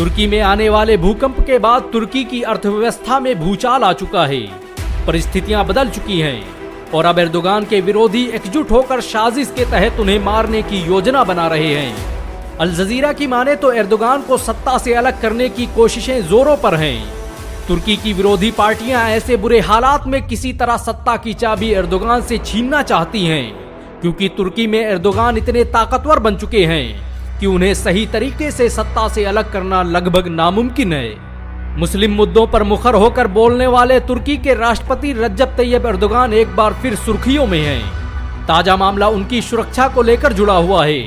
तुर्की में आने वाले भूकंप के बाद तुर्की की अर्थव्यवस्था में भूचाल आ चुका है। परिस्थितियां बदल चुकी हैं और अब एर्दोगान के विरोधी एकजुट होकर साजिश के तहत उन्हें मारने की योजना बना रहे हैं। अल जजीरा की माने तो एर्दोगान को सत्ता से अलग करने की कोशिशें जोरों पर हैं। तुर्की की विरोधी पार्टियां ऐसे बुरे हालात में किसी तरह सत्ता की चाबी एर्दोगान से छीनना चाहती हैं, क्योंकि तुर्की में एर्दोगान इतने ताकतवर बन चुके हैं कि उन्हें सही तरीके से सत्ता से अलग करना लगभग नामुमकिन है। मुस्लिम मुद्दों पर मुखर होकर बोलने वाले तुर्की के राष्ट्रपति रज्जब तैयब एर्दोगान एक बार फिर सुर्खियों में हैं। ताजा मामला उनकी सुरक्षा को लेकर जुड़ा हुआ है।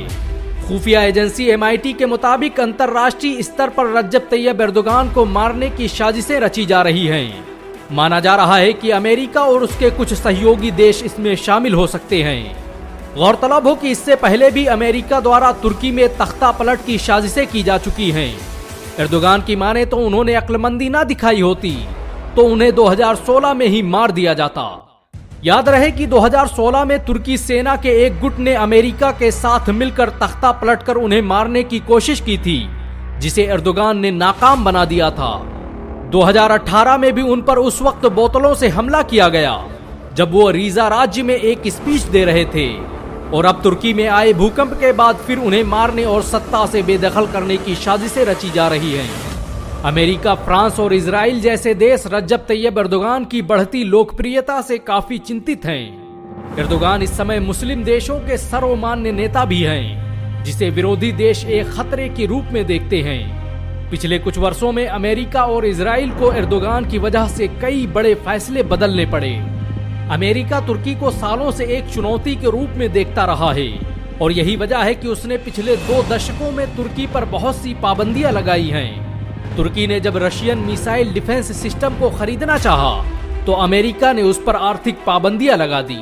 खुफिया एजेंसी MIT के मुताबिक अंतर्राष्ट्रीय स्तर पर रज्जब तैयब एर्दोगान को मारने की साजिशें रची जा रही हैं। माना जा रहा है कि अमेरिका और उसके कुछ सहयोगी देश इसमें शामिल हो सकते हैं। गौरतलब हो कि इससे पहले भी अमेरिका द्वारा तुर्की में तख्ता पलट की साजिशें की जा चुकी हैं। एर्दोगान की माने तो उन्होंने अक्लमंदी ना दिखाई होती तो उन्हें 2016 में ही मार दिया जाता। याद रहे कि 2016 में तुर्की सेना के एक गुट ने अमेरिका के साथ मिलकर तख्ता पलटकर उन्हें मारने की कोशिश की थी, जिसे एर्दोगान ने नाकाम बना दिया था। 2018 में भी उन पर उस वक्त बोतलों से हमला किया गया जब वो रीजा राज्य में एक स्पीच दे रहे थे, और अब तुर्की में आए भूकंप के बाद फिर उन्हें मारने और सत्ता से बेदखल करने की साजिशें रची जा रही हैं। अमेरिका, फ्रांस और इजराइल जैसे देश रज्जब तैयब एर्दोगान की बढ़ती लोकप्रियता से काफी चिंतित हैं। एर्दोगान इस समय मुस्लिम देशों के सर्वमान्य नेता भी हैं, जिसे विरोधी देश एक खतरे के रूप में देखते हैं। पिछले कुछ वर्षों में अमेरिका और इजराइल को एर्दोगान की वजह से कई बड़े फैसले बदलने पड़े। अमेरिका तुर्की को सालों से एक चुनौती के रूप में देखता रहा है, और यही वजह है कि उसने पिछले 2 दशकों में तुर्की पर बहुत सी पाबंदियां लगाई हैं। तुर्की ने जब रशियन मिसाइल डिफेंस सिस्टम को खरीदना चाहा, तो अमेरिका ने उस पर आर्थिक पाबंदियां लगा दी।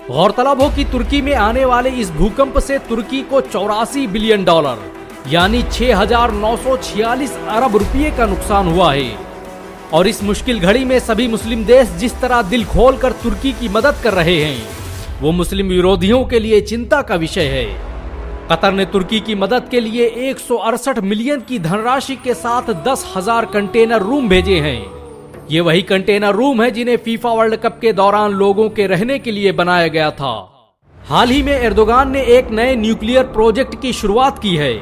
गौरतलब हो कि तुर्की में आने वाले इस भूकंप से तुर्की को $84 बिलियन यानी 6,946 अरब रुपये का नुकसान हुआ है। और इस मुश्किल घड़ी में सभी मुस्लिम देश जिस तरह दिल खोलकर तुर्की की मदद कर रहे हैं, वो मुस्लिम विरोधियों के लिए चिंता का विषय है। कतर ने तुर्की की मदद के लिए 168 मिलियन की धनराशि के साथ 10,000 कंटेनर रूम भेजे हैं। ये वही कंटेनर रूम है जिन्हें फीफा वर्ल्ड कप के दौरान लोगों के रहने के लिए बनाया गया था। हाल ही में एर्दोगान ने एक नए न्यूक्लियर प्रोजेक्ट की शुरुआत की है।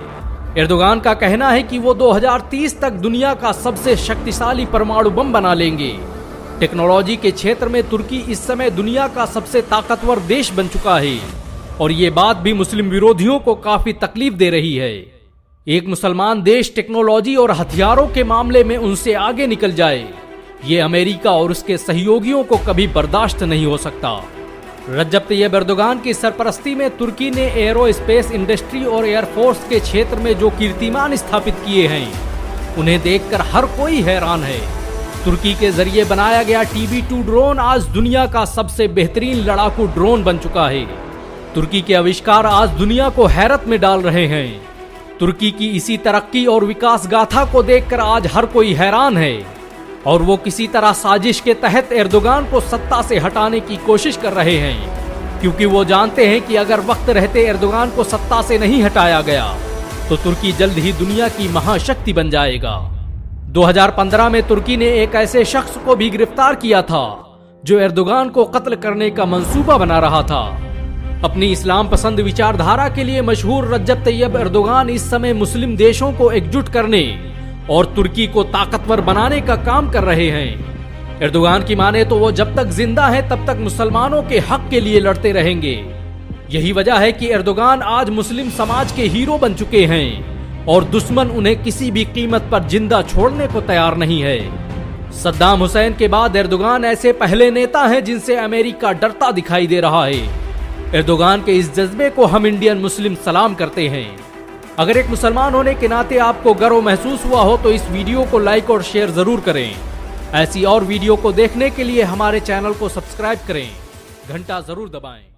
एर्दोगान का कहना है कि वो 2030 तक दुनिया का सबसे शक्तिशाली परमाणु बम बना लेंगे। टेक्नोलॉजी के क्षेत्र में तुर्की इस समय दुनिया का सबसे ताकतवर देश बन चुका है, और ये बात भी मुस्लिम विरोधियों को काफी तकलीफ दे रही है। एक मुसलमान देश टेक्नोलॉजी और हथियारों के मामले में उनसे आगे निकल जाए, ये अमेरिका और उसके सहयोगियों को कभी बर्दाश्त नहीं हो सकता। रज्जब तैयब एर्दोगान की सरपरस्ती में तुर्की ने एयरोस्पेस इंडस्ट्री और एयरफोर्स के क्षेत्र में जो कीर्तिमान स्थापित किए हैं, उन्हें देखकर हर कोई हैरान है। तुर्की के जरिए बनाया गया TB2 ड्रोन आज दुनिया का सबसे बेहतरीन लड़ाकू ड्रोन बन चुका है। तुर्की के आविष्कार आज दुनिया को हैरत में डाल रहे हैं। तुर्की की इसी तरक्की और विकास गाथा को देखकर आज हर कोई हैरान है, और वो किसी तरह साजिश के तहत एर्दोगान को सत्ता से हटाने की कोशिश कर रहे हैं, क्योंकि वो जानते हैं कि अगर वक्त रहते एर्दोगान को सत्ता से नहीं हटाया गया तो तुर्की जल्द ही दुनिया की महाशक्ति बन जाएगा। 2015 में तुर्की ने एक ऐसे शख्स को भी गिरफ्तार किया था जो एर्दोगान को कत्ल करने का मंसूबा बना रहा था। अपनी इस्लाम पसंद विचारधारा के लिए मशहूर रज्जब तैयब एर्दोगान इस समय मुस्लिम देशों को एकजुट करने और तुर्की को ताकतवर बनाने का काम कर रहे हैं। एर्दोगान की माने तो वो जब तक जिंदा है तब तक मुसलमानों के हक के लिए लड़ते रहेंगे। यही वजह है कि एर्दोगान आज मुस्लिम समाज के हीरो बन चुके हैं, और दुश्मन उन्हें किसी भी कीमत पर जिंदा छोड़ने को तैयार नहीं है। सद्दाम हुसैन के बाद एर्दोगान ऐसे पहले नेता हैं जिनसे अमेरिका डरता दिखाई दे रहा है। एर्दोगान के इस जज्बे को हम इंडियन मुस्लिम सलाम करते हैं। अगर एक मुसलमान होने के नाते आपको गर्व महसूस हुआ हो तो इस वीडियो को लाइक और शेयर जरूर करें। ऐसी और वीडियो को देखने के लिए हमारे चैनल को सब्सक्राइब करें, घंटा जरूर दबाएं।